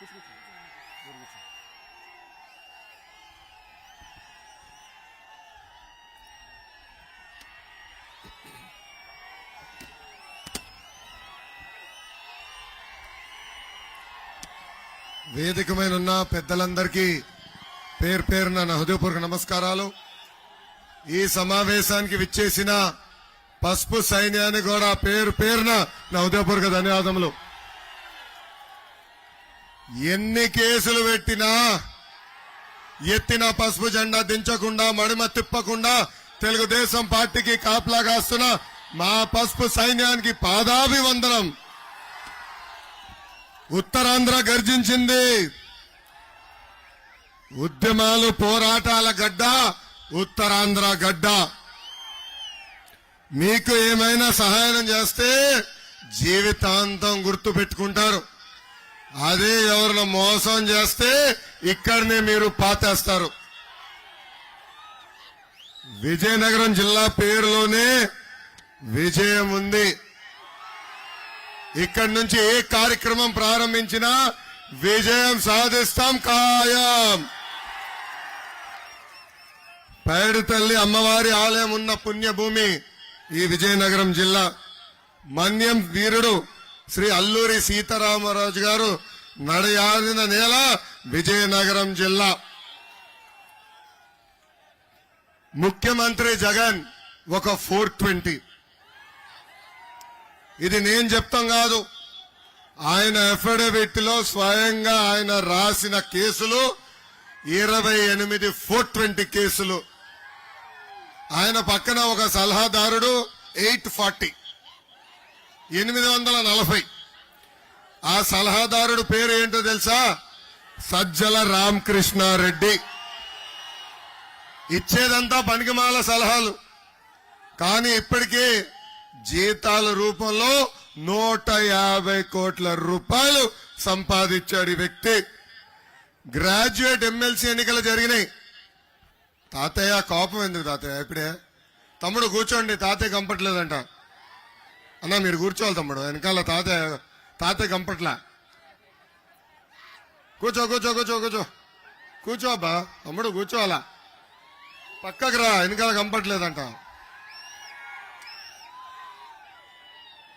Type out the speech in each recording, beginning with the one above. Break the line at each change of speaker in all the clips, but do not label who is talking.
వేదిక మీద ఉన్న పెద్దలందరికీ పేరు పేరున నా హృదయపూర్వక నమస్కారాలు. ఈ సమావేశానికి విచ్చేసిన పసుపు సైన్యానికి కూడా పేరు పేరున నా హృదయపూర్వక ధన్యవాదములు. ఎన్ని కేసులు పెట్టినా ఎత్తిన పసుపు జెండా దించకుండా మడిమ తిప్పకుండా తెలుగుదేశం పార్టీకి కాపలా కాస్తున్న మా పసుపు సైన్యానికి పాదాభివందనం. ఉత్తరాంధ్ర గర్జించింది. ఉద్యమాలు పోరాటాల గడ్డ ఉత్తరాంధ్ర గడ్డ. మీకు ఏమైనా సహాయం చేస్తే జీవితాంతం గుర్తు పెట్టుకుంటారు. అదే ఎవరిని మోసం చేస్తే ఇక్కడనే మీరు పాతేస్తారు. విజయనగరం జిల్లా పేరులోనే విజయం ఉంది. ఇక్కడి నుంచి ఏ కార్యక్రమం ప్రారంభించినా విజయం సాధిస్తాం ఖాయం. పైడి తల్లి అమ్మవారి ఆలయం ఉన్న పుణ్యభూమి ఈ విజయనగరం జిల్లా. మన్యం వీరుడు శ్రీ అల్లూరి సీతారామరాజు గారు నడయాడిన నేల విజయనగరం జిల్లా. ముఖ్యమంత్రి జగన్ ఒక 420. ఇది నేను చెప్తాం కాదు, ఆయన అఫిడవిట్ లో స్వయంగా ఆయన రాసిన కేసులు 28 420 కేసులు. ఆయన పక్కన ఒక సలహాదారుడు 840 840. ఆ సలహాదారుడు పేరు ఏంటో తెలుసా? సజ్జల రామకృష్ణారెడ్డి. ఇచ్చేదంతా పనికిమాల సలహాలు, కానీ ఇప్పటికే జీతాల రూపంలో 150 కోట్ల రూపాయలు సంపాదించాడు ఈ వ్యక్తి. గ్రాడ్యుయేట్ ఎమ్మెల్సీ ఎన్నికలు జరిగినాయి. తాతయ్య కోపం ఎందుకు తాతయ్య? ఇప్పుడే తమ్ముడు కూర్చోండి, తాతయ్య కంపట్లేదంట. అన్నా మీరు కూర్చోవాలి తమ్ముడు, వెనకాల తాతయ్య కంపట్లా. కూర్చో కూర్చో కూర్చో కూర్చో కూర్చో అబ్బా తమ్ముడు, కూర్చోవాలా. పక్కకు రా, వెనకాల కంపట్లేదంట.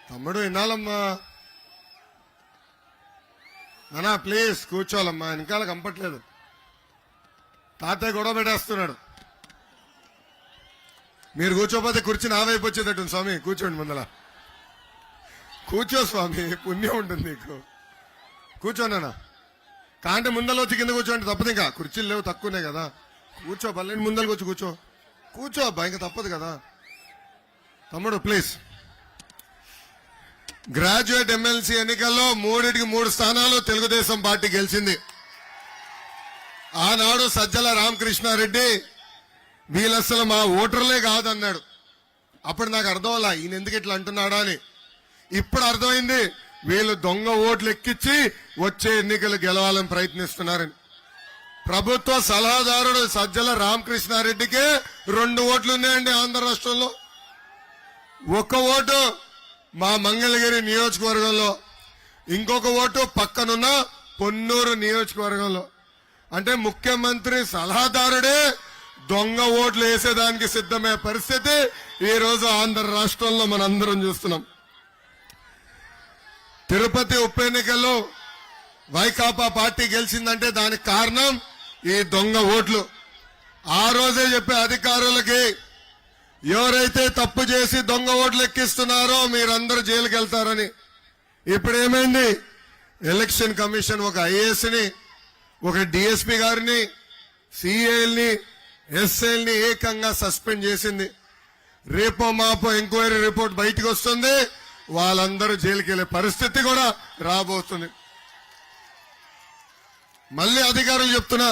తమ్ముడు వినాలమ్మా, అన్నా ప్లీజ్ కూర్చోవాలమ్మా, వెనకాల కంపట్లేదు. తాతయ్య గొడవ పెట్టేస్తున్నాడు. మీరు కూర్చోపోతే కుర్చీ నా వైపు వచ్చేటట్టు. స్వామి కూర్చోండి, ముందల కూర్చో స్వామి, పుణ్యం ఉంటుంది నీకు. కూర్చోనా కాంటే ముందల వచ్చి కింద కూర్చోండి, తప్పదు. ఇంకా కుర్చీలు లేవు, తక్కువనే కదా. కూర్చో, పల్లెని ముందరకు వచ్చి కూర్చో అబ్బా, ఇంకా తప్పదు కదా. తమ్ముడు ప్లీజ్. గ్రాడ్యుయేట్ ఎమ్మెల్సీ ఎన్నికల్లో 3 స్థానాలు తెలుగుదేశం పార్టీ గెలిచింది. ఆనాడు సజ్జల రామకృష్ణారెడ్డి వీళ్ళసలు మా ఓటర్లే కాదన్నాడు. అప్పుడు నాకు అర్థం అలా, ఈయన ఎందుకు ఇట్లా అంటున్నాడా అని. ఇప్పుడు అర్థమైంది, వీళ్ళు దొంగ ఓట్లు ఎక్కించి వచ్చే ఎన్నికలు గెలవాలని ప్రయత్నిస్తున్నారని. ప్రభుత్వ సలహాదారుడు సజ్జల రామకృష్ణారెడ్డికే 2 ఓట్లు ఉన్నాయండి ఆంధ్ర రాష్ట్రంలో. 1 ఓటు మా మంగళగిరి నియోజకవర్గంలో, ఇంకొక ఓటు పక్కనున్న పొన్నూరు నియోజకవర్గంలో. అంటే ముఖ్యమంత్రి సలహాదారుడే దొంగ ఓట్లు వేసేదానికి సిద్ధమయ్యే పరిస్థితి ఈ రోజు ఆంధ్ర రాష్ట్రంలో మనందరం చూస్తున్నాం. తిరుపతి ఉప ఎన్నికల్లో వైకాపా పార్టీ గెలిచిందంటే దానికి కారణం ఈ దొంగ ఓట్లు. ఆ రోజే చెప్పే అధికారులకి, ఎవరైతే తప్పు చేసి దొంగ ఓట్లు ఎక్కిస్తున్నారో మీరందరూ జైలుకి వెళ్తారని. ఇప్పుడు ఏమైంది? ఎలక్షన్ కమిషన్ ఒక ఐఏఎస్ ని, ఒక డిఎస్పీ గారిని, సిఐల్ని, ఎస్ఐల్ని ఏకంగా సస్పెండ్ చేసింది. రేపో మాపో ఎంక్వైరీ రిపోర్ట్ బయటకు వస్తుంది, వాళ్ళందరూ జైలుకి వెళ్లే పరిస్థితి కూడా రాబోతుంది. మళ్ళీ అధికారులు చెప్తున్నా,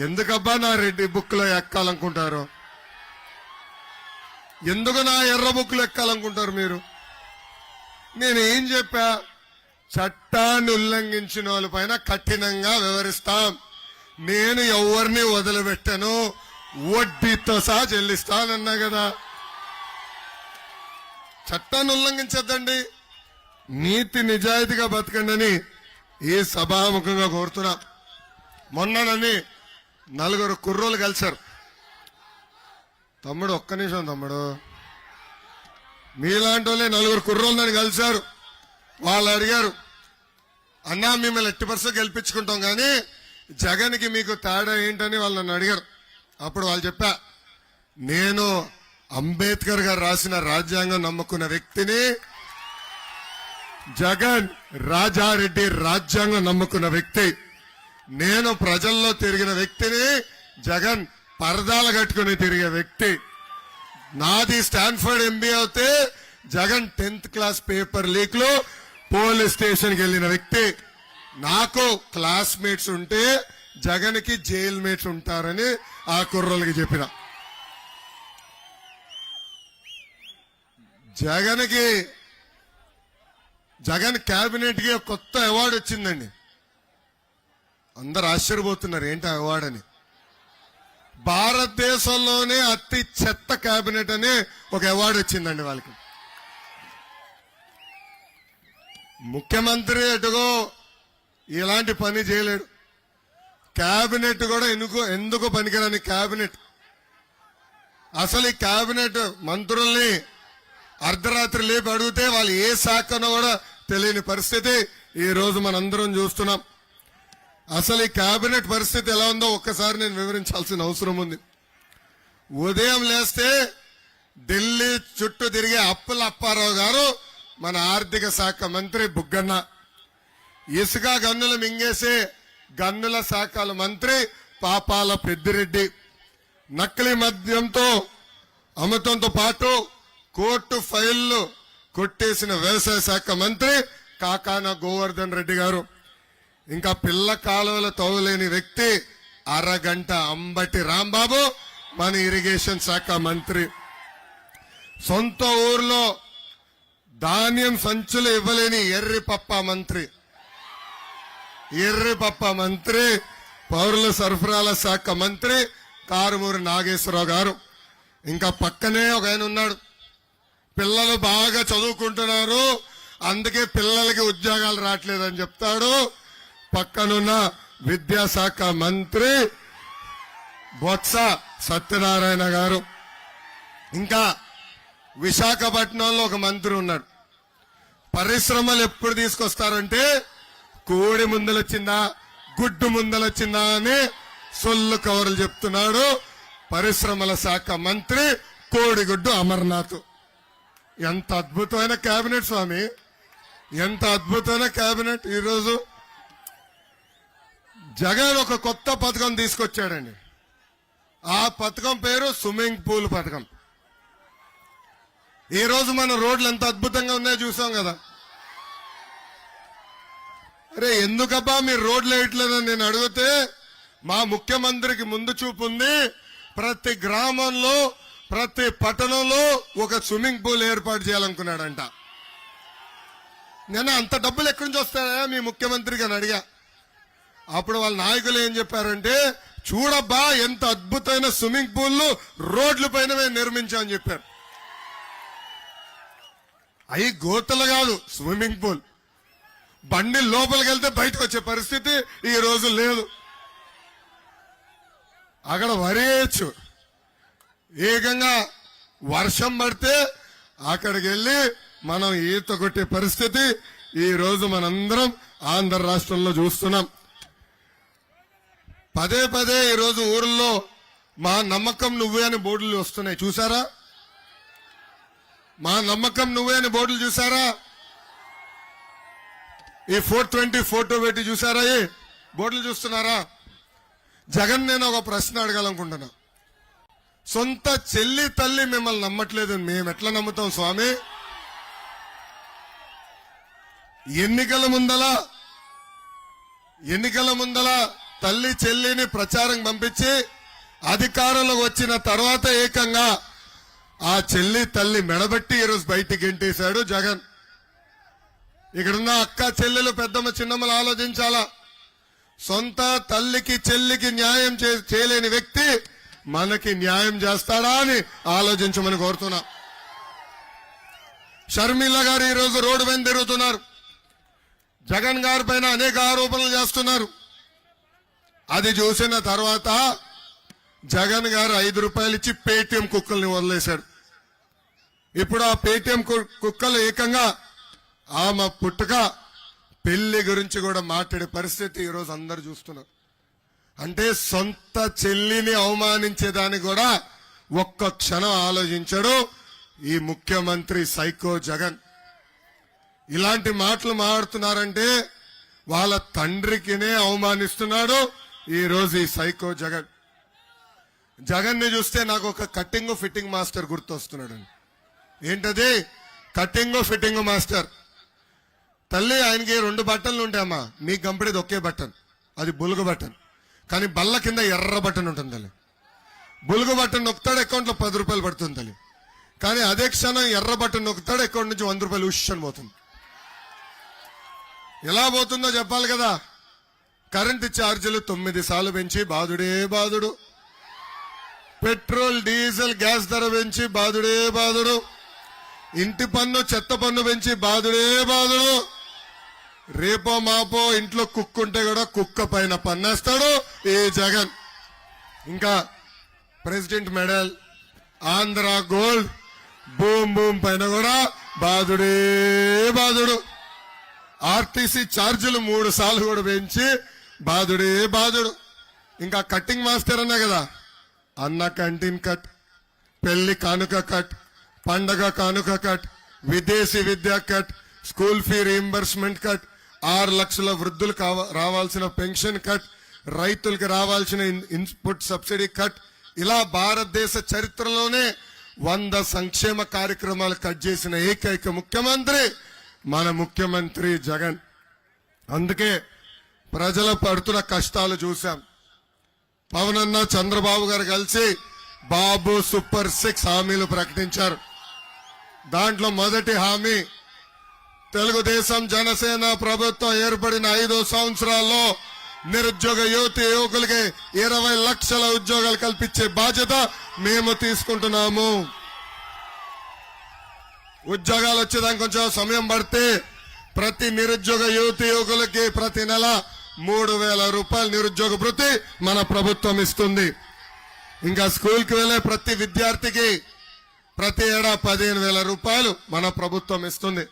ఎందుకబ్బా నా రెడ్డి బుక్ లో ఎక్కాలనుకుంటారు? ఎందుకు నా ఎర్ర బుక్లు ఎక్కాలనుకుంటారు మీరు? నేనేం చెప్పా? చట్టాన్ని ఉల్లంఘించిన వాళ్ళపైన కఠినంగా వ్యవహరిస్తాం. నేను ఎవరిని వదిలిపెట్టను, వడ్డీతో సహా చెల్లిస్తానన్నా కదా. చట్టాన్ని ఉల్లంఘించద్దండి, నీతి నిజాయితీగా బతకండి అని ఈ సభాముఖంగా కోరుతున్నా. మొన్ననని 4 కుర్రోలు కలిశారు. తమ్ముడు ఒక్క నిమిషం తమ్ముడు, మీలాంటి వాళ్ళే 4 కుర్రోలు నన్ను కలిశారు. వాళ్ళు అడిగారు, అన్నా మిమ్మల్ని 80% గెలిపించుకుంటాం కానీ జగన్కి మీకు తేడా ఏంటని వాళ్ళు నన్ను అడిగారు. అప్పుడు వాళ్ళు చెప్పా, నేను అంబేద్కర్ గారు రాసిన రాజ్యాంగం నమ్ముకున్న వ్యక్తిని, జగన్ రాజారెడ్డి రాజ్యాంగం నమ్ముకున్న వ్యక్తి. నేను ప్రజల్లో తిరిగిన వ్యక్తిని, జగన్ పరదాలు కట్టుకుని తిరిగే వ్యక్తి. నాది స్టాన్ఫర్డ్ ఎంబీఏ అయితే Jagan 10th class paper leak లో పోలీస్ స్టేషన్కి వెళ్ళిన వ్యక్తి. నాకు క్లాస్మేట్స్ ఉంటే జగన్ కి జైల్ మేట్స్ ఉంటారని ఆ కుర్రోళ్ళకి చెప్పిన. జగన్ కేబినెట్ కి కొత్త అవార్డు వచ్చిందండి. అందరు ఆశ్చర్యపోతున్నారు ఏంటి అవార్డు అని. భారతదేశంలోనే అతి చెత్త కేబినెట్ అని ఒక అవార్డు వచ్చిందండి వాళ్ళకి. ముఖ్యమంత్రి ఎటుగో ఇలాంటి పని చేయలేడు. కేబినెట్ కూడా ఎందుకు పనికిరాని కేబినెట్. అసలు ఈ కేబినెట్ మంత్రుల్ని అర్ధరాత్రి లేపి అడిగితే వాళ్ళు ఏ శాఖనో కూడా తెలియని పరిస్థితి ఈ రోజు మనందరం చూస్తున్నాం. అసలు ఈ కేబినెట్ పరిస్థితి ఎలా ఉందో ఒక్కసారి నేను వివరించాల్సిన అవసరం ఉంది. ఉదయం లేస్తే ఢిల్లీ చుట్టూ తిరిగే అప్పుల అప్పారావు గారు మన ఆర్థిక శాఖ మంత్రి బుగ్గన్న, ఇసుక గన్నులు మింగేసే గన్నుల శాఖల మంత్రి పాపాల పెద్దిరెడ్డి, నకిలీ మద్యంతో అమృతంతో పాటు కోర్టు ఫైళ్లు కొట్టేసిన వ్యవసాయ శాఖ మంత్రి కాకాన గోవర్ధన్ రెడ్డి గారు, ఇంకా పిల్ల కాలువల తవ్వలేని వ్యక్తి అరగంట అంబటి రాంబాబు మన ఇరిగేషన్ శాఖ మంత్రి, సొంత ఊర్లో ధాన్యం సంచులు ఇవ్వలేని ఎర్రిపప్ప మంత్రి పౌరుల సరఫరాల శాఖ మంత్రి కారుమూరి నాగేశ్వరరావు గారు. ఇంకా పక్కనే ఒక ఆయన ఉన్నాడు, పిల్లలు బాగా చదువుకుంటున్నారు అందుకే పిల్లలకి ఉద్యోగాలు రావట్లేదని చెప్తాడు, పక్కనున్న విద్యాశాఖ మంత్రి బొత్స సత్యనారాయణ గారు. ఇంకా విశాఖపట్నంలో ఒక మంత్రి ఉన్నాడు, పరిశ్రమలు ఎప్పుడు తీసుకొస్తారంటే కోడి ముందలొచ్చిందా గుడ్డు ముందలొచ్చిందా అని సొల్లు కవర్లు చెప్తున్నాడు పరిశ్రమల శాఖ మంత్రి కోడిగుడ్డు అమర్నాథ్. ఎంత అద్భుతమైన కేబినెట్ స్వామి, ఎంత అద్భుతమైన కేబినెట్. ఈరోజు జగన్ ఒక కొత్త పథకం తీసుకొచ్చాడండి. ఆ పథకం పేరు స్విమ్మింగ్ పూల్ పథకం. ఈ రోజు మన రోడ్లు ఎంత అద్భుతంగా ఉన్నాయో చూసాం కదా. అరే ఎందుకబ్బా మీరు రోడ్లు వేయట్లేదని నేను అడిగితే మా ముఖ్యమంత్రికి ముందు చూపు ఉంది, ప్రతి గ్రామంలో ప్రతి పట్టణంలో ఒక స్విమ్మింగ్ పూల్ ఏర్పాటు చేయాలనుకున్నాడంట. నేను అంత డబ్బులు ఎక్కడి నుంచి వస్తాయా మీ ముఖ్యమంత్రికి అని అడిగా. అప్పుడు వాళ్ళ నాయకులు ఏం చెప్పారంటే, చూడబ్బా ఎంత అద్భుతమైన స్విమ్మింగ్ పూల్ రోడ్ల పైన మేము నిర్మించామని చెప్పారు. అవి గోతలు కాదు, స్విమ్మింగ్ పూల్. బండి లోపలికి వెళ్తే బయటకు వచ్చే పరిస్థితి ఈ రోజు లేదు. అక్కడ వరేయచ్చు, ఏకంగా వర్షం పడితే అక్కడికి వెళ్ళి మనం ఈత కొట్టే పరిస్థితి ఈ రోజు మనందరం ఆంధ్ర రాష్ట్రంలో చూస్తున్నాం. పదే పదే ఈరోజు ఊర్లో మా నమ్మకం నువ్వే అని బోర్డులు వస్తున్నాయి, చూసారా? మా నమ్మకం నువ్వే అని బోర్డులు చూసారా? ఈ 420 ఫోటో పెట్టి చూసారా? ఈ బోర్డులు చూస్తున్నారా? జగన్ నేను ఒక ప్రశ్న అడగాలనుకుంటున్నా. సొంత చెల్లి తల్లి మిమ్మల్ని నమ్మట్లేదు, మేము ఎట్లా నమ్ముతాం స్వామి? ఎన్నికల ముందల తల్లి చెల్లిని ప్రచారం పంపించి అధికారంలోకి వచ్చిన తర్వాత ఏకంగా ఆ చెల్లి తల్లి మెడబెట్టి ఈరోజు బయటికి గెంటేశాడు జగన్. ఇక్కడున్న అక్క చెల్లెలు పెద్దమ్మ చిన్నమ్మలు ఆలోచించాలా. సొంత తల్లికి చెల్లికి న్యాయం చేయలేని వ్యక్తి మనకి న్యాయం చేస్తాడా అని ఆలోచించమని కోరుతున్నా. షర్మిల గారు ఈరోజు రోడ్డు పైన తిరుగుతున్నారు. జగన్ గారి పైన అనేక ఆరోపణలు చేస్తున్నారు. అది చూసిన తర్వాత జగన్ గారు 5 రూపాయలు ఇచ్చి పేటిఎం కుక్కల్ని వదిలేశాడు. ఇప్పుడు ఆ పేటిఎం కుక్కలు ఏకంగా ఆమె పుట్టుక పెళ్లి గురించి కూడా మాట్లాడే పరిస్థితి ఈరోజు అందరు చూస్తున్నారు. అంటే సొంత చెల్లిని అవమానించేదాన్ని కూడా ఒక్క క్షణం ఆలోచించడు ఈ ముఖ్యమంత్రి సైకో జగన్. ఇలాంటి మాటలు మాట్లాడుతున్నారంటే వాళ్ళ తండ్రికినే అవమానిస్తున్నాడు ఈ రోజు ఈ సైకో జగన్. జగన్ ని చూస్తే నాకు ఒక కటింగ్ ఫిట్టింగ్ మాస్టర్ గుర్తొస్తున్నాడు. ఏంటది? Cutting fitting master. తల్లి ఆయనకి 2 బట్టన్లు ఉంటాయమ్మా, మీకు కంపెనీది ఒకే బటన్, అది బులుగు బటన్. కానీ బల్ల కింద ఎర్ర బటన్ ఉంటుంది తల్లి. బులుగు బటన్ నొక్కుతాడు, అకౌంట్ లో 10 రూపాయలు పడుతుంది తల్లి. కానీ అదే క్షణం ఎర్ర బటన్ నొక్కుతాడు, అకౌంట్ నుంచి 100 రూపాయలు ఉష్షన్ పోతుంది. ఎలా పోతుందో చెప్పాలి కదా. కరెంటు ఛార్జీలు 9 సార్లు పెంచి బాధుడే బాధుడు, పెట్రోల్ డీజిల్ గ్యాస్ ధర పెంచి బాధుడే బాధుడు, ఇంటి పన్ను చెత్త పన్ను పెంచి బాధుడే బాధుడు. రేపో మాపో ఇంట్లో కుక్కుంటే కూడా కుక్క పైన పన్నేస్తాడు ఈ జగన్. ఇంకా president medal, Andhra gold, boom boom పైన కూడా బాధుడే బాధుడు. ఆర్టీసీ ఛార్జీలు 3 సార్లు కూడా పెంచి బాధుడే బాధుడు. ఇంకా కట్టింగ్ మాస్టర్ అన్నా కదా, అన్న క్యాంటీన్ కట్, పెళ్లి కానుక కట్, పండగ కానుక కట్, విదేశీ విద్యా cut, school fee reimbursement cut, 6 లక్షల వృద్ధులకు రావాల్సిన పెన్షన్ కట్, రైతులకు రావాల్సిన ఇన్పుట్ సబ్సిడీ కట్. ఇలా భారతదేశ చరిత్రలోనే 100 సంక్షేమ కార్యక్రమాలు కట్ చేసిన ఏకైక ముఖ్యమంత్రి మన ముఖ్యమంత్రి జగన్. అందుకే ప్రజలు పడుతున్న కష్టాలు చూశాం. పవన్ అన్న చంద్రబాబు గారు కలిసి బాబు సూపర్ 6 హామీలు ప్రకటించారు. దాంట్లో మొదటి హామీ, తెలుగుదేశం జనసేన ప్రభుత్వం ఏర్పడిన 5 సంవత్సరాల్లో నిరుద్యోగ యువకులకి 20 లక్షల ఉద్యోగాలు కల్పించే బాధ్యత మేము తీసుకుంటున్నాము. ఉద్యోగాలు వచ్చేదానికి కొంచెం సమయం పడితే ప్రతి నిరుద్యోగ యువకులకి ప్రతి నెల 3,000 రూపాయలు నిరుద్యోగ భృతి మన ప్రభుత్వం ఇస్తుంది. ఇంకా స్కూల్కి వెళ్లే ప్రతి విద్యార్థికి ప్రతి ఏడా 15,000 రూపాయలు మన ప్రభుత్వం ఇస్తుంది.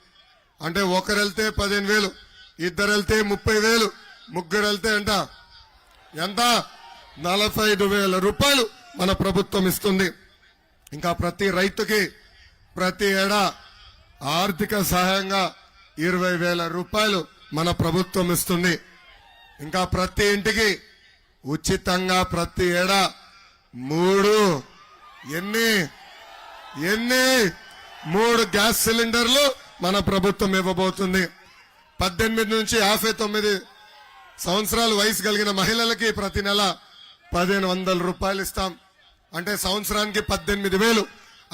అంటే ఒకరు వెళ్తే 15,000, 2 వెళ్తే 30,000, 3 వెళ్తే ఎంత 45,000 రూపాయలు మన ప్రభుత్వం ఇస్తుంది. ఇంకా ప్రతి రైతుకి ప్రతి ఏడా ఆర్థిక సహాయంగా 20,000 రూపాయలు మన ప్రభుత్వం ఇస్తుంది. ఇంకా ప్రతి ఇంటికి ఉచితంగా ప్రతి ఏడా 3 గ్యాస్ సిలిండర్లు మన ప్రభుత్వం ఇవ్వబోతుంది. 18 నుంచి 59 సంవత్సరాలు వయసు కలిగిన మహిళలకి ప్రతి నెల 1,500 రూపాయలు ఇస్తాం. అంటే సంవత్సరానికి 18,000,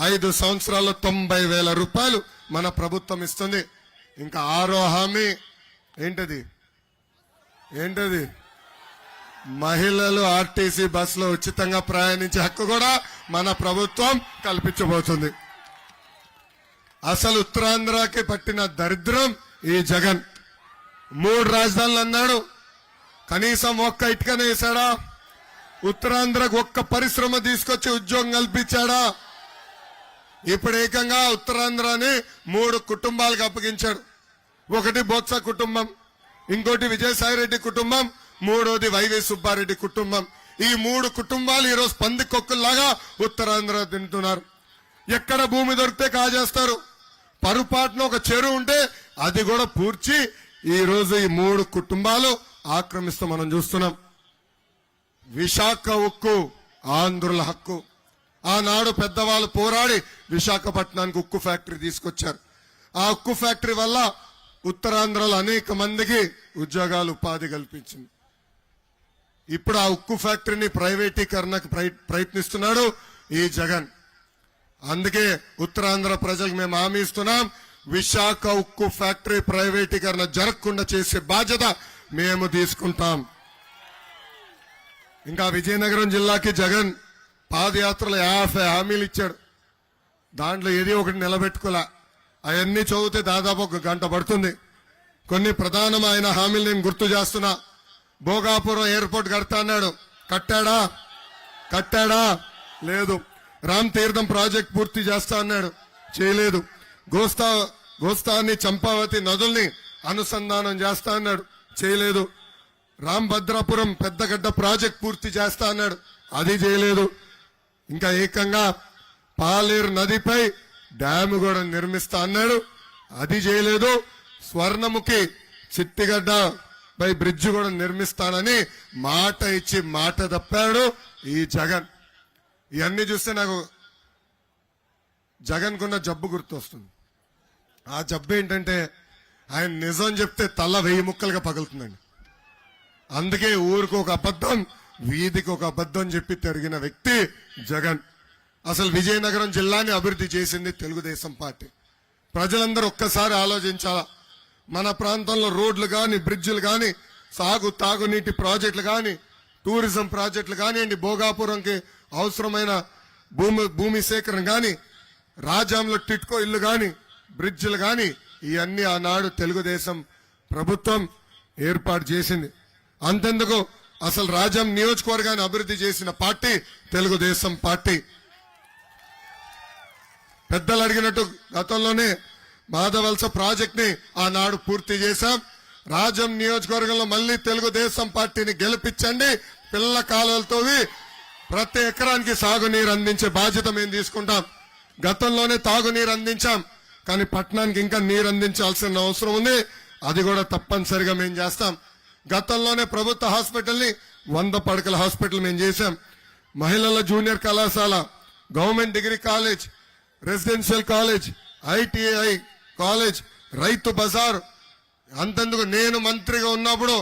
5 సంవత్సరాల్లో 90,000 రూపాయలు మన ప్రభుత్వం ఇస్తుంది. ఇంకా 6వ హామీ ఏంటది? మహిళలు ఆర్టీసీ బస్సులో ఉచితంగా ప్రయాణించే హక్కు కూడా మన ప్రభుత్వం కల్పించబోతుంది. అసలు ఉత్తరాంధ్రకి పట్టిన దరిద్రం ఈ జగన్. 3 రాజధానులు అన్నాడు, కనీసం ఒక్క ఇటుకనే వేశాడా? ఉత్తరాంధ్రకు ఒక్క పరిశ్రమ తీసుకొచ్చి ఉద్యోగం కల్పించాడా? ఇప్పుడు ఏకంగా ఉత్తరాంధ్రని 3 కుటుంబాలకు అప్పగించాడు. ఒకటి బొత్స కుటుంబం, ఇంకోటి విజయసాయిరెడ్డి కుటుంబం, 3వది వైవి సుబ్బారెడ్డి కుటుంబం. ఈ 3 కుటుంబాలు ఈరోజు పందికొక్కుల్లాగా ఉత్తరాంధ్ర తింటున్నారు. ఎక్కడ భూమి దొరికితే కాజేస్తారు. పరుపాటున ఒక చెరువు ఉంటే అది కూడా పూడ్చి ఈ రోజు ఈ 3 కుటుంబాలు ఆక్రమిస్తూ మనం చూస్తున్నాం. విశాఖ ఉక్కు ఆంధ్రుల హక్కు. ఆనాడు పెద్దవాళ్ళు పోరాడి విశాఖపట్నానికి ఉక్కు ఫ్యాక్టరీ తీసుకొచ్చారు. ఆ ఉక్కు ఫ్యాక్టరీ వల్ల ఉత్తరాంధ్రలో అనేక మందికి ఉద్యోగాలు, ఉపాధి కల్పించింది. ఇప్పుడు ఆ ఉక్కు ఫ్యాక్టరీని ప్రైవేటీకరణకు ప్రయత్నిస్తున్నాడు ఈ జగన్. అందుకే ఉత్తరాంధ్ర ప్రజలకు మేము హామీ ఇస్తున్నాం, విశాఖ ఉక్కు ఫ్యాక్టరీ ప్రైవేటీకరణ జరగకుండా చేసే బాధ్యత మేము తీసుకుంటాం. ఇంకా విజయనగరం జిల్లాకి జగన్ పాదయాత్రలో 50 హామీలు ఇచ్చాడు. దాంట్లో ఏది ఒకటి నిలబెట్టుకోలే. అవన్నీ చదివితే దాదాపు 1 గంట పడుతుంది. కొన్ని ప్రధానమైన హామీలు నేను గుర్తు చేస్తున్నా. భోగాపురం ఎయిర్పోర్ట్ కడతా అన్నాడు, కట్టాడా? లేదు. రామ్ తీర్థం ప్రాజెక్ట్ పూర్తి చేస్తా అన్నాడు, చేయలేదు. గోస్తాని చంపావతి నదుల్ని అనుసంధానం చేస్తా అన్నాడు, చేయలేదు. రాంభద్రాపురం పెద్దగడ్డ ప్రాజెక్ట్ పూర్తి చేస్తా అన్నాడు, అది చేయలేదు. ఇంకా ఏకంగా పాలేరు నదిపై డ్యామ్ కూడా నిర్మిస్తా అన్నాడు, అది చేయలేదు. స్వర్ణముఖి చిట్టిగడ్డ పై బ్రిడ్జ్ కూడా నిర్మిస్తానని మాట ఇచ్చి మాట తప్పాడు ఈ జగన్. ఇవన్నీ చూస్తే నాకు జగన్ కున్న జబ్బు గుర్తొస్తుంది. ఆ జబ్బు ఏంటంటే ఆయన నిజం చెప్తే తల 1000 ముక్కలుగా పగులుతుందండి. అందుకే ఊరికి ఒక అబద్ధం, వీధికి ఒక అబద్ధం చెప్పి తిరిగిన వ్యక్తి జగన్. అసలు విజయనగరం జిల్లాని అభివృద్ధి చేసింది తెలుగుదేశం పార్టీ. ప్రజలందరూ ఒక్కసారి ఆలోచించాలా. మన ప్రాంతంలో రోడ్లు గాని, బ్రిడ్జిలు గాని, తాగునీటి ప్రాజెక్టులు గాని, టూరిజం ప్రాజెక్టులు కానివ్వండి, భోగాపురంకి అవసరమైన భూమి సేకరణ గాని, రాజాంలో టిట్కో ఇల్లు గాని, బ్రిడ్జిలు గాని, ఇవన్నీ ఆనాడు తెలుగుదేశం ప్రభుత్వం ఏర్పాటు చేసింది. అంతెందుకు, అసలు రాజాం నియోజకవర్గాన్ని అభివృద్ధి చేసిన పార్టీ తెలుగుదేశం పార్టీ. పెద్దలు అడిగినట్టు గతంలోనే మాధవలస ప్రాజెక్ట్ ని ఆనాడు పూర్తి చేశాం. రాజం నియోజకవర్గంలో మళ్లీ తెలుగుదేశం పార్టీని గెలిపించండి, పిల్ల కాలువలతో ప్రతి ఎకరానికి సాగునీరు అందించే బాధ్యత మేము తీసుకుంటాం. గతంలోనే తాగునీరు అందించాం, కానీ పట్టణానికి ఇంకా నీరు అందించాల్సిన అవసరం ఉంది, అది కూడా తప్పనిసరిగా మేము చేస్తాం. గతంలోనే ప్రభుత్వ హాస్పిటల్ ని 100 పడకల హాస్పిటల్ మేము చేశాం. మహిళల జూనియర్ కళాశాల, government degree college, residential college, ITI college, Rythu Bazar. అంతెందుకు, నేను మంత్రిగా ఉన్నప్పుడు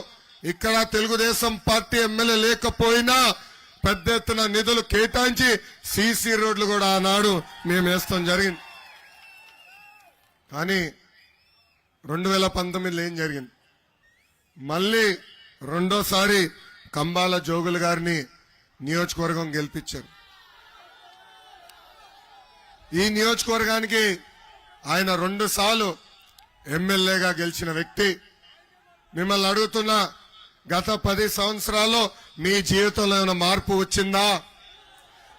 ఇక్కడ తెలుగుదేశం పార్టీ ఎమ్మెల్యే లేకపోయినా పెద్ద ఎత్తున నిధులు కేటాయించి సీసీ రోడ్లు కూడా ఆనాడు మేము వేస్తాం జరిగింది. కానీ 2019లో ఏం జరిగింది? మళ్ళీ రెండోసారి కంబాల జోగులు గారిని నియోజకవర్గం గెలిపించారు. ఈ నియోజకవర్గానికి ఆయన 2 సార్లు ఎమ్మెల్యేగా గెలిచిన వ్యక్తి. మిమ్మల్ని అడుగుతున్నా, గత 10 సంవత్సరాల్లో మీ జీవితంలో ఏమైనా మార్పు వచ్చిందా?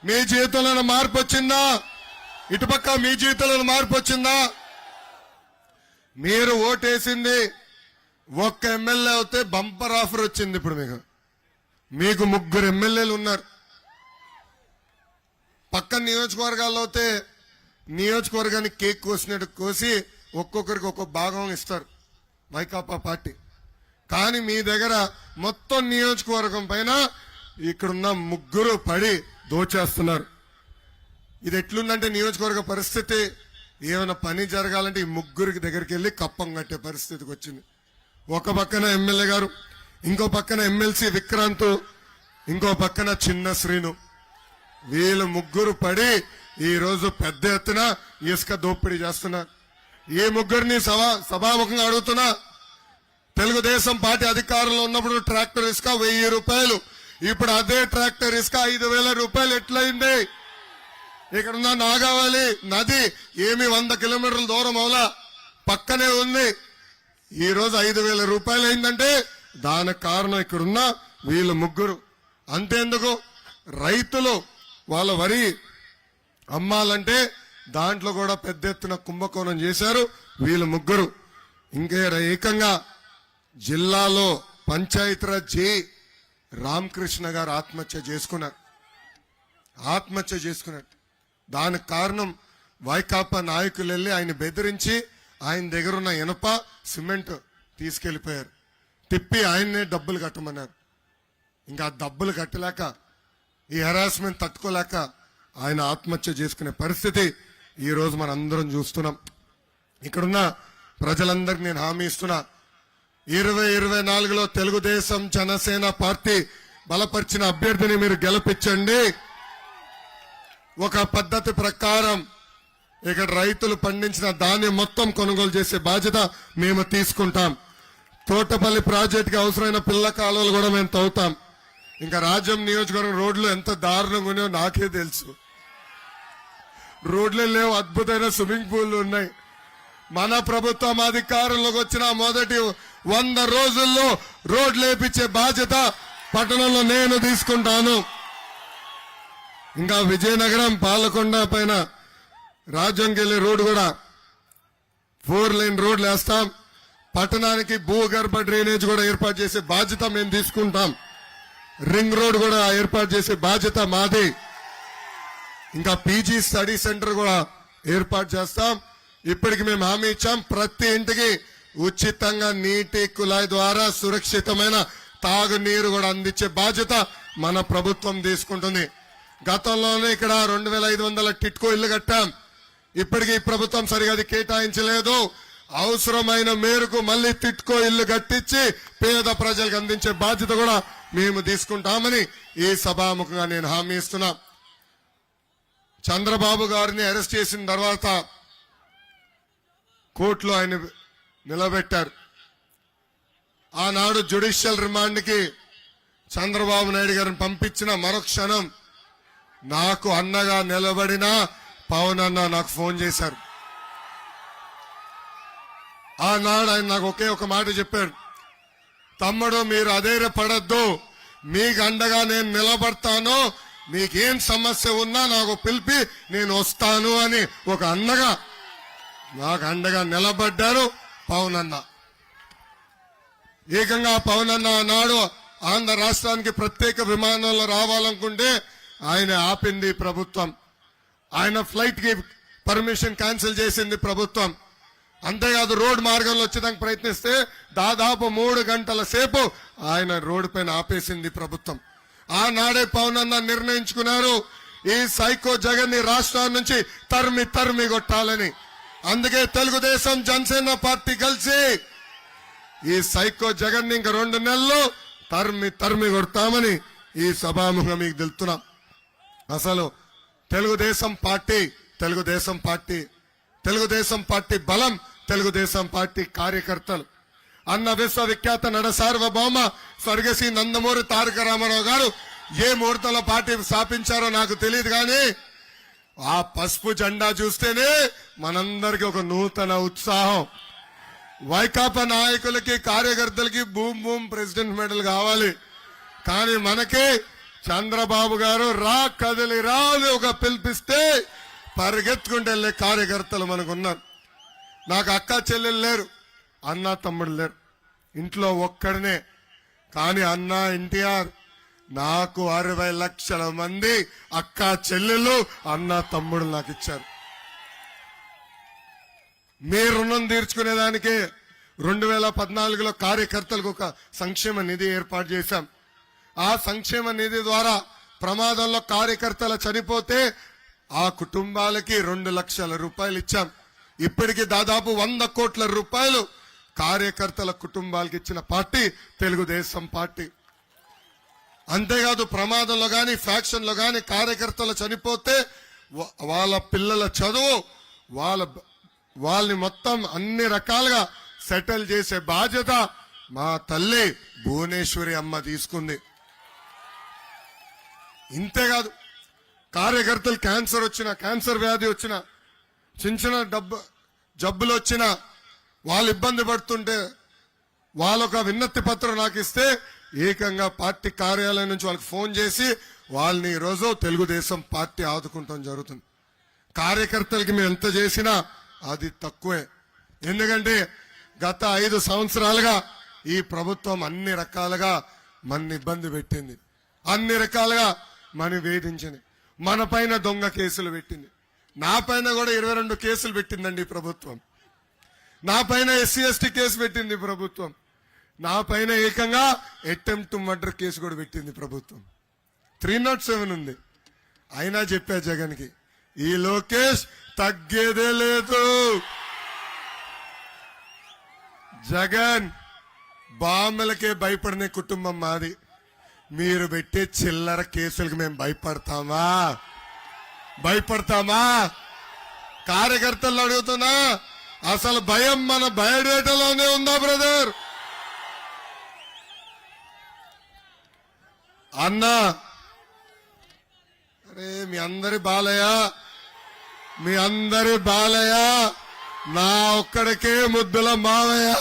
మీ జీవితంలో ఏమైనా మార్పు వచ్చిందా? ఇటుపక్క మీ జీవితంలో మార్పు వచ్చిందా? మీరు ఓటేసింది ఒక్క ఎమ్మెల్యే అయితే బంపర్ ఆఫర్ వచ్చింది. ఇప్పుడు మీకు 3 ఎమ్మెల్యేలు ఉన్నారు. పక్క నియోజకవర్గాల్లో అయితే నియోజకవర్గానికి కేక్ కోసినట్టు కోసి ఒక్కొక్కరికి ఒక్కొక్క భాగం ఇస్తారు వైకాపా పార్టీ. కానీ మీ దగ్గర మొత్తం నియోజకవర్గం పైన ఇక్కడున్న 3 పడి దోచేస్తున్నారు. ఇది ఎట్లుందంటే నియోజకవర్గ పరిస్థితి, ఏమైనా పని జరగాలంటే ఈ 3 దగ్గరికి వెళ్లి కప్పం కట్టే పరిస్థితికి వచ్చింది. ఒక పక్కన ఎమ్మెల్యే గారు, ఇంకో పక్కన ఎమ్మెల్సీ విక్రాంత్, ఇంకో పక్కన చిన్న శ్రీను. వీళ్ళు 3 పడి ఈ రోజు పెద్ద ఎత్తున ఇసుక దోపిడీ చేస్తున్నారు. ఈ 3ని సభాముఖంగా అడుగుతున్నా, తెలుగుదేశం పార్టీ అధికారంలో ఉన్నప్పుడు ట్రాక్టర్ ఇసుక 1000 రూపాయలు, ఇప్పుడు అదే ట్రాక్టర్ ఇసుక 5000 రూపాయలు ఎట్లయింది? ఇక్కడున్న నాగావళి నది ఏమి 100 కిలోమీటర్ల దూరం అవలా, పక్కనే ఉంది. ఈ రోజు 5000 రూపాయలు అయిందంటే దానికి కారణం ఇక్కడున్న వీళ్ళు 3. అంతేందుకు, రైతులు వాళ్ళ వరి అమ్మాలంటే దాంట్లో కూడా పెద్ద ఎత్తున కుంభకోణం చేశారు వీళ్ళు 3. ఇంకే ఏకంగా జిల్లాలో పంచాయతీరాజ్ జే రామకృష్ణ గారు ఆత్మహత్య చేసుకున్నారు. దానికి కారణం వైకాపా నాయకులు వెళ్లి ఆయన బెదిరించి ఆయన దగ్గరున్న ఇనప సిమెంట్ తీసుకెళ్లిపోయారు. తిప్పి ఆయన్నే డబ్బులు కట్టమన్నారు. ఇంకా డబ్బులు కట్టలేక, ఈ హెరాస్మెంట్ తట్టుకోలేక ఆయన ఆత్మహత్య చేసుకునే పరిస్థితి ఈ రోజు మనం అందరం చూస్తున్నాం. ఇక్కడున్న ప్రజలందరికీ నేను హామీ ఇస్తున్నా, 2024లో తెలుగుదేశం జనసేన పార్టీ బలపరిచిన అభ్యర్థిని మీరు గెలిపించండి. ఒక పద్ధతి ప్రకారం ఇక్కడ రైతులు పండించిన ధాన్యం మొత్తం కొనుగోలు చేసే బాధ్యత మేము తీసుకుంటాం. తోటపల్లి ప్రాజెక్టుకి అవసరమైన పిల్ల కాలువలు కూడా మేము తవ్వుతాం. ఇంకా రాజ్యం నియోజకవర్గం రోడ్లు ఎంత దారుణంగా ఉన్నాయో నాకే తెలుసు. రోడ్లే లేవు, అద్భుతమైన స్విమ్మింగ్ పూల్లు ఉన్నాయి. మన ప్రభుత్వం అధికారంలోకి వచ్చిన మొదటి 100 రోజుల్లో రోడ్లు వేపించే బాధ్యత పట్టణంలో నేను తీసుకుంటాను. ఇంకా విజయనగరం పాలకొండ పైన రాజ్యంకెళ్లే రోడ్డు కూడా 4 లైన్ రోడ్లు వేస్తాం. పట్టణానికి భూగర్భ డ్రైనేజ్ కూడా ఏర్పాటు చేసే బాధ్యత మేము తీసుకుంటాం. రింగ్ రోడ్ కూడా ఏర్పాటు చేసే బాధ్యత మాది. ఇంకా పీజీ స్టడీ సెంటర్ కూడా ఏర్పాటు చేస్తాం. ఇప్పటికి మేము హామీ ఇచ్చాం, ప్రతి ఇంటికి ఉచితంగా నీటి కుళాయి ద్వారా సురక్షితమైన తాగునీరు కూడా అందించే బాధ్యత మన ప్రభుత్వం తీసుకుంటుంది. గతంలోనే ఇక్కడ 2500 టిట్కో ఇల్లు కట్టాం. ఇప్పటికీ ఈ ప్రభుత్వం సరిగా అది కేటాయించలేదు. అవసరమైన మేరకు మళ్ళీ టిట్కో ఇల్లు కట్టించి పేద ప్రజలకు అందించే బాధ్యత కూడా మేము తీసుకుంటామని ఈ సభాముఖంగా నేను హామీ ఇస్తున్నా. చంద్రబాబు గారిని అరెస్ట్ చేసిన తర్వాత కోర్టులో ఆయన నిలబెట్టారు. ఆనాడు జ్యుడిషియల్ రిమాండ్ కి చంద్రబాబు నాయుడు గారిని పంపించిన మరుక్షణం నాకు అన్నగా నిలబడిన పవన్ అన్న నాకు ఫోన్ చేశారు. ఆనాడు ఆయన నాకు ఒకే ఒక మాట చెప్పాడు, తమ్ముడు మీరు అధైర్యపడద్దు, మీకు అండగా నేను నిలబడతాను, మీకేం సమస్య ఉన్నా నాకు పిలిపి నేను వస్తాను అని ఒక అన్నగా నాకు అండగా నిలబడ్డారు పవన్ అన్న. ఏకంగా పవన్ అన్న ఆనాడు ఆంధ్ర రాష్ట్రానికి ప్రత్యేక విమానంలో రావాలనుకుంటే ఆయన ఆపింది ప్రభుత్వం. ఆయన ఫ్లైట్ కి పర్మిషన్ క్యాన్సిల్ చేసింది ప్రభుత్వం. అంతేకాదు రోడ్ మార్గంలో వచ్చేదానికి ప్రయత్నిస్తే దాదాపు 3 గంటల సేపు ఆయన రోడ్డు పైన ఆపేసింది ప్రభుత్వం. ఆనాడే పవన్ అన్న నిర్ణయించుకున్నారు, ఈ సైకో జగన్ ని రాష్ట్రాల నుంచి తరిమి కొట్టాలని. అందుకే తెలుగుదేశం జనసేన పార్టీ కలిసి ఈ సైకో జగన్ ని ఇంకా 2 నెలల్లో తరిమి కొడతామని ఈ సభాముఖంగా మీకు తెలుపుతున్నాం. అసలు తెలుగుదేశం పార్టీ బలం తెలుగుదేశం పార్టీ కార్యకర్తలు. అన్న విశ్వవిఖ్యాత నడ సార్వభౌమ స్వర్గశ్రీ నందమూరి తారక రామారావు గారు ఏ ముహూర్తంలో పార్టీ స్థాపించారో నాకు తెలియదు, కానీ ఆ పసుపు జెండా చూస్తేనే మనందరికీ ఒక నూతన ఉత్సాహం. వైకాపా నాయకులకి కార్యకర్తలకి బూమ్ ప్రెసిడెంట్ మెడల్ కావాలి, కానీ మనకి చంద్రబాబు గారు రా కదిలి రా అని ఒక పిలిపిస్తే పరిగెత్తుకుంటూ వెళ్లే కార్యకర్తలు మనకున్నారు. నాకు అక్క చెల్లెలు లేరు, అన్న తమ్ముడు లేరు, ఇంట్లో ఒక్కడనే. కానీ అన్న ఎన్టీఆర్ నాకు 60 లక్షల మంది అక్క చెల్లెలు అన్న తమ్ముడు నాకు ఇచ్చారు. మీ రుణం తీర్చుకునేదానికి 2014లో కార్యకర్తలకు ఒక సంక్షేమ నిధి ఏర్పాటు చేశాం. ఆ సంక్షేమ నిధి ద్వారా ప్రమాదంలో కార్యకర్తలు చనిపోతే ఆ కుటుంబాలకి 2 లక్షల రూపాయలు ఇచ్చాం. ఇప్పటికి దాదాపు 100 కోట్ల రూపాయలు కార్యకర్తల కుటుంబాలకు ఇచ్చిన పార్టీ తెలుగుదేశం పార్టీ. అంతేకాదు ప్రమాదంలో గాని ఫ్యాక్షన్ లో గాని కార్యకర్తలు చనిపోతే వాళ్ళ పిల్లల చదువు వాళ్ళని మొత్తం అన్ని రకాలుగా సెటిల్ చేసే బాధ్యత మా తల్లి భువనేశ్వరి అమ్మ తీసుకుంది. ఇంతేకాదు కార్యకర్తలు క్యాన్సర్ వ్యాధి వచ్చిన చిన్న జబ్బులు వచ్చిన వాళ్ళు ఇబ్బంది పడుతుంటే వాళ్ళొక విన్నతి పత్రం నాకు ఇస్తే ఏకంగా పార్టీ కార్యాలయం నుంచి వాళ్ళకి ఫోన్ చేసి వాళ్ళని ఈరోజు తెలుగుదేశం పార్టీ ఆదుకుంటాం జరుగుతుంది. కార్యకర్తలకి మేము ఎంత చేసినా అది తక్కువే. ఎందుకంటే గత 5 సంవత్సరాలుగా ఈ ప్రభుత్వం అన్ని రకాలుగా మన ఇబ్బంది పెట్టింది, అన్ని రకాలుగా మన వేధించింది, మన పైన దొంగ కేసులు పెట్టింది. నా పైన కూడా 22 కేసులు పెట్టిందండి ఈ ప్రభుత్వం. నా పైన SC ST కేసు పెట్టింది ప్రభుత్వం. నా పైన ఏకంగా అటెంప్ట్ మర్డర్ కేసు కూడా పెట్టింది ప్రభుత్వం. 307 ఉంది. అయినా చెప్పా జగన్ కి, ఈ లోకేష్ తగ్గేదే లేదు. జగన్ బామ్మలకే భయపడిన కుటుంబం మాది. మీరు పెట్టే చిల్లర కేసులకు మేము భయపడతామా? కార్యకర్తలు అడుగుతున్నా, అసలు భయం మన బయోడేటాలోనే ఉందా బ్రదర్? అన్నా అరే మీ అందరి బాలయ్య నా ఒక్కడికే ముద్దుల మావయ్య.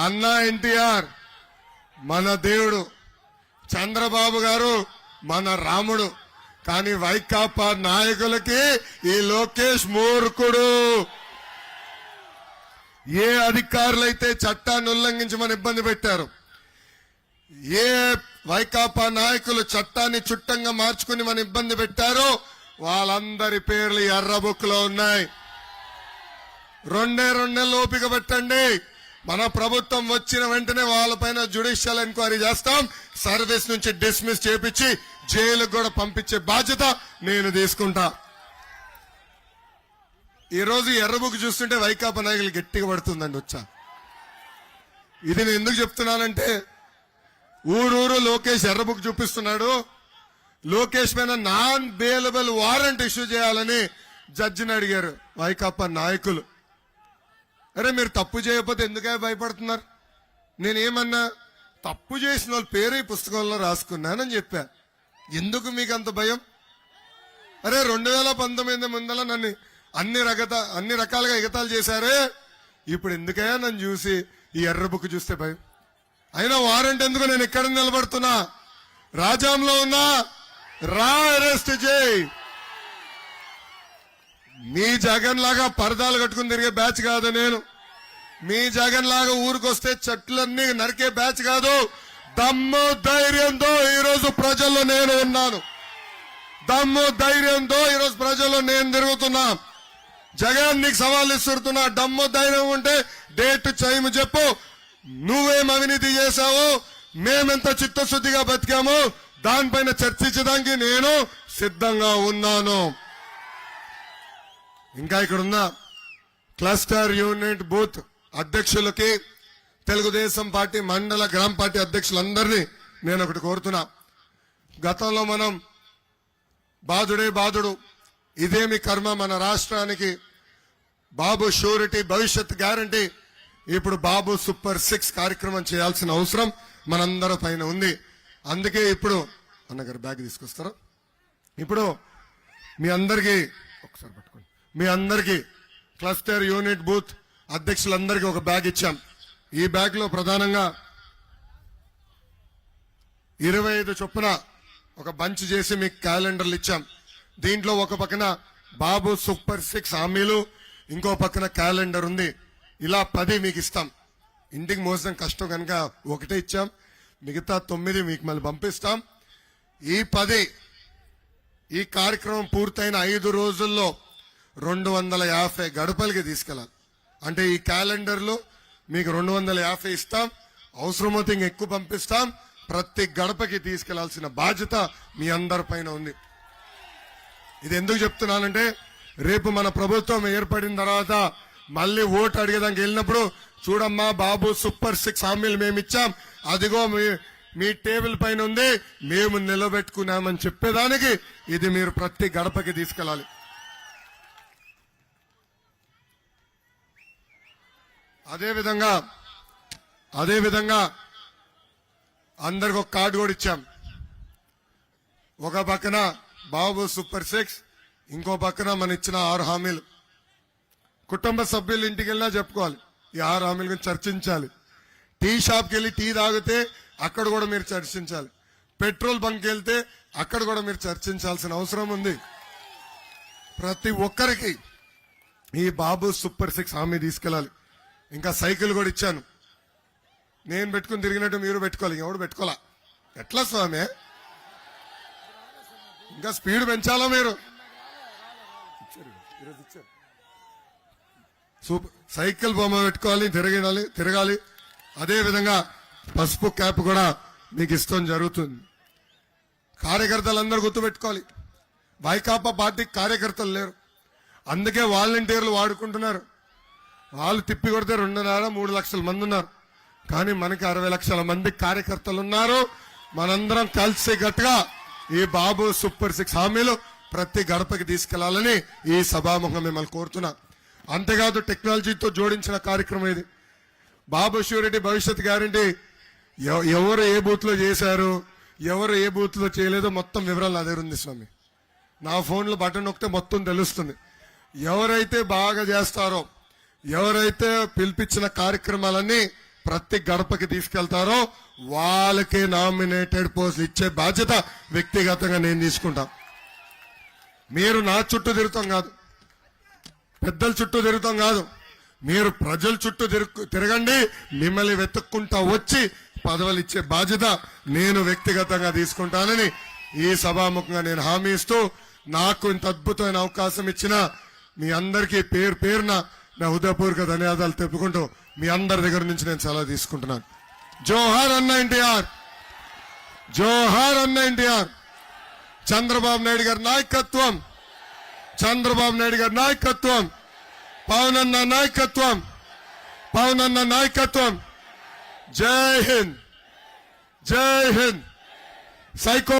అన్నా ఎన్టీఆర్ మన దేవుడు, చంద్రబాబు గారు మన రాముడు. కానీ వైకాపా నాయకులకి ఈ లోకేష్ మూర్ఖుడు. ఏ అధికారులైతే చట్టాన్ని ఉల్లంఘించమని ఇబ్బంది పెట్టారు, ఏ వైకాపా నాయకులు చట్టాన్ని చుట్టంగా మార్చుకుని మన ఇబ్బంది పెట్టారో వాళ్ళందరి పేర్లు ఎర్ర బుక్ లో ఉన్నాయి. రెండే నెలలు ఓపిక పెట్టండి. మన ప్రభుత్వం వచ్చిన వెంటనే వాళ్ళపైన జ్యుడిషియల్ ఎంక్వైరీ చేస్తాం. సర్వీస్ నుంచి డిస్మిస్ చేపించి జైలుకు కూడా పంపించే బాధ్యత నేను తీసుకుంటా. ఈ రోజు ఎర్రబుక్ చూస్తుంటే వైకాపా నాయకులు గట్టిగా పడుతుందండి వచ్చా. ఇది నేను ఎందుకు చెప్తున్నానంటే, ఊరూరు లోకేష్ ఎర్రబుక్ చూపిస్తున్నాడు. లోకేష్ పైన నాన్ బెయిలబుల్ వారెంట్ ఇష్యూ చేయాలని జడ్జిని అడిగారు వైకాపా నాయకులు. అరే మీరు తప్పు చేయకపోతే ఎందుకే భయపడుతున్నారు? నేనేమన్నా తప్పు చేసిన వాళ్ళ పేరు ఈ పుస్తకంలో రాసుకున్నానని చెప్పా. ఎందుకు మీకు అంత భయం? అరే 2019 ముందల నన్ను అన్ని రకాలుగా ఎగతాలు చేశారే, ఇప్పుడు ఎందుకయ్యా నన్ను చూసి ఈ ఎర్ర బుక్ చూస్తే భయం? అయినా వారెంట్ ఎందుకు? నేను ఎక్కడ నిలబడుతున్నా, రాజాంలో ఉన్నా, రా అరెస్ట్ చేయి. మీ జగన్ లాగా పరదాలు కట్టుకుని తిరిగే బ్యాచ్ కాదు నేను. మీ జగన్ లాగా ఊరికొస్తే చెట్లన్నీ నరికే బ్యాచ్ కాదు. దమ్ము ధైర్యంతో ఈరోజు ప్రజల్లో నేను ఉన్నాను. దమ్ము ధైర్యంతో ఈరోజు ప్రజల్లో నేను తిరుగుతున్నా. జగన్ నీకు సవాల్ ఇస్తున్నా. దమ్ము ధైర్యం ఉంటే డేట్ టైం చెప్పు. నువ్వేం అవినీతి చేశావు, మేమెంత చిత్తశుద్ధిగా బతికాము, దానిపైన చర్చించడానికి నేను సిద్ధంగా ఉన్నాను. ఇంకా ఇక్కడున్న క్లస్టర్ యూనిట్ బూత్ అధ్యక్షులకి, తెలుగుదేశం పార్టీ మండల గ్రామ పార్టీ అధ్యక్షులందరినీ నేను ఒకటి కోరుతున్నా. గతంలో మనం బాధుడే బాధుడు, ఇదేమి కర్మ, మన రాష్ట్రానికి బాబు షూరిటీ, భవిష్యత్ గ్యారంటీ, ఇప్పుడు బాబు సూపర్ 6 కార్యక్రమం చేయాల్సిన అవసరం మనందరి పైన ఉంది. అందుకే ఇప్పుడు అన్నగారు బ్యాగ్ తీసుకొస్తారా? ఇప్పుడు మీ అందరికీ ఒకసారి పట్టుకోండి. మీ అందరికీ క్లస్టర్ యూనిట్ బూత్ అధ్యక్షులందరికీ ఒక బ్యాగ్ ఇచ్చాం. ఈ బ్యాగ్ లో ప్రధానంగా 25 చొప్పున ఒక బంచ్ చేసి మీకు క్యాలెండర్లు ఇచ్చాం. దీంట్లో ఒక పక్కన బాబు సూపర్ 6 హామీలు, ఇంకో పక్కన క్యాలెండర్ ఉంది. ఇలా 10 మీకు ఇస్తాం. ఇంటికి మోసడం కష్టం కనుక ఒకటే ఇచ్చాం, మిగతా 9 మీకు మళ్ళీ పంపిస్తాం. ఈ 10 ఈ కార్యక్రమం పూర్తయిన 5 రోజుల్లో 250 గడపలకి తీసుకెళ్ళాలి. అంటే ఈ క్యాలెండర్లో మీకు 250 ఇస్తాం. అవసరమైతే ఇంక ఎక్కువ పంపిస్తాం. ప్రతి గడపకి తీసుకెళ్లాల్సిన బాధ్యత మీ అందరి పైన ఉంది. ఇది ఎందుకు చెప్తున్నానంటే, రేపు మన ప్రభుత్వం ఏర్పడిన తర్వాత మళ్ళీ ఓటు అడిగేదానికి వెళ్ళినప్పుడు, చూడమ్మా బాబు సూపర్ 6 హామీలు మేము ఇచ్చాం, అదిగో మీ టేబుల్ పైన ఉంది, మేము నిలబెట్టుకున్నామని చెప్పేదానికి ఇది మీరు ప్రతి గడపకి తీసుకెళ్లాలి. అదేవిధంగా అందరికి ఒక కార్డు కూడా ఇచ్చాం. ఒక పక్కన బాబు సూపర్ 6, ఇంకో పక్కన మన ఇచ్చిన 6 హామీలు. కుటుంబ సభ్యులు ఇంటికి వెళ్ళినా చెప్పుకోవాలి, ఈ 6 హామీల గురించి చర్చించాలి. టీ షాప్కి వెళ్ళి టీ తాగితే అక్కడ కూడా మీరు చర్చించాలి. పెట్రోల్ బంక్ వెళ్తే అక్కడ కూడా మీరు చర్చించాల్సిన అవసరం ఉంది. ప్రతి ఒక్కరికి ఈ బాబు సూపర్ 6 హామీ తీసుకెళ్ళాలి. ఇంకా సైకిల్ కూడా ఇచ్చాను. నేను పెట్టుకుని తిరిగినట్టు మీరు పెట్టుకోవాలి, ఎవడు పెట్టుకోవాలా? ఎట్లా స్వామి, ఇంకా స్పీడ్ పెంచాలా మీరు? సూపర్ సైకిల్ బొమ్మ పెట్టుకోవాలి, తిరగాలి. అదే విధంగా పసుపు క్యాప్ కూడా మీకు ఇష్టం జరుగుతుంది. కార్యకర్తలందరూ గుర్తుపెట్టుకోవాలి, వైకాపా పార్టీకి కార్యకర్తలు లేరు, అందుకే వాలంటీర్లు వాడుకుంటున్నారు. వాళ్ళు తిప్పి కొడితే 2.5-3 లక్షల మంది ఉన్నారు, కానీ మనకి 60 లక్షల మంది కార్యకర్తలు ఉన్నారు. మనందరం కలిసి గట్టిగా ఈ బాబు సూపర్ 6 హామీలు ప్రతి గడపకి తీసుకెళ్లాలని ఈ సభాముఖం మిమ్మల్ని కోరుతున్నా. అంతేకాదు టెక్నాలజీతో జోడించిన కార్యక్రమం ఇది. బాబు ష్యూరిటీ భవిష్యత్ గ్యారంటీ ఎవరు ఏ బూత్ లో చేశారు, ఎవరు ఏ బూత్ లో చేయలేదో మొత్తం వివరాలు నా దగ్గర ఉంది స్వామి. నా ఫోన్లో బటన్ నొక్కితే మొత్తం తెలుస్తుంది. ఎవరైతే బాగా చేస్తారో, ఎవరైతే పిలిపించిన కార్యక్రమాలన్నీ ప్రతి గడపకి తీసుకెళ్తారో వాళ్ళకే నామినేటెడ్ పోస్టులు ఇచ్చే బాధ్యత వ్యక్తిగతంగా నేను తీసుకుంటా. మీరు నా చుట్టూ తిరుగుతాం కాదు, పెద్దల చుట్టూ తిరుగుతాం కాదు, మీరు ప్రజల చుట్టూ తిరగండి. మిమ్మల్ని వెతుక్కుంటా వచ్చి పదవులు ఇచ్చే బాధ్యత నేను వ్యక్తిగతంగా తీసుకుంటానని ఈ సభాముఖంగా నేను హామీ ఇస్తూ, నాకు ఇంత అద్భుతమైన అవకాశం ఇచ్చిన మీ అందరికీ పేరు పేరున నా హృదయపూర్వక ధన్యవాదాలు తెలుపుకుంటూ మీ అందరి దగ్గర నుంచి నేను సెలవు తీసుకుంటున్నాను. జోహార్ అన్న ఎన్టీఆర్, జోహార్ అన్న ఎన్టీఆర్. చంద్రబాబు నాయుడు గారి నాయకత్వం, చంద్రబాబు నాయుడు గారి నాయకత్వం, పవన్ అన్న నాయకత్వం, పవన్ అన్న నాయకత్వం. జై హింద్, జై హింద్. సైకో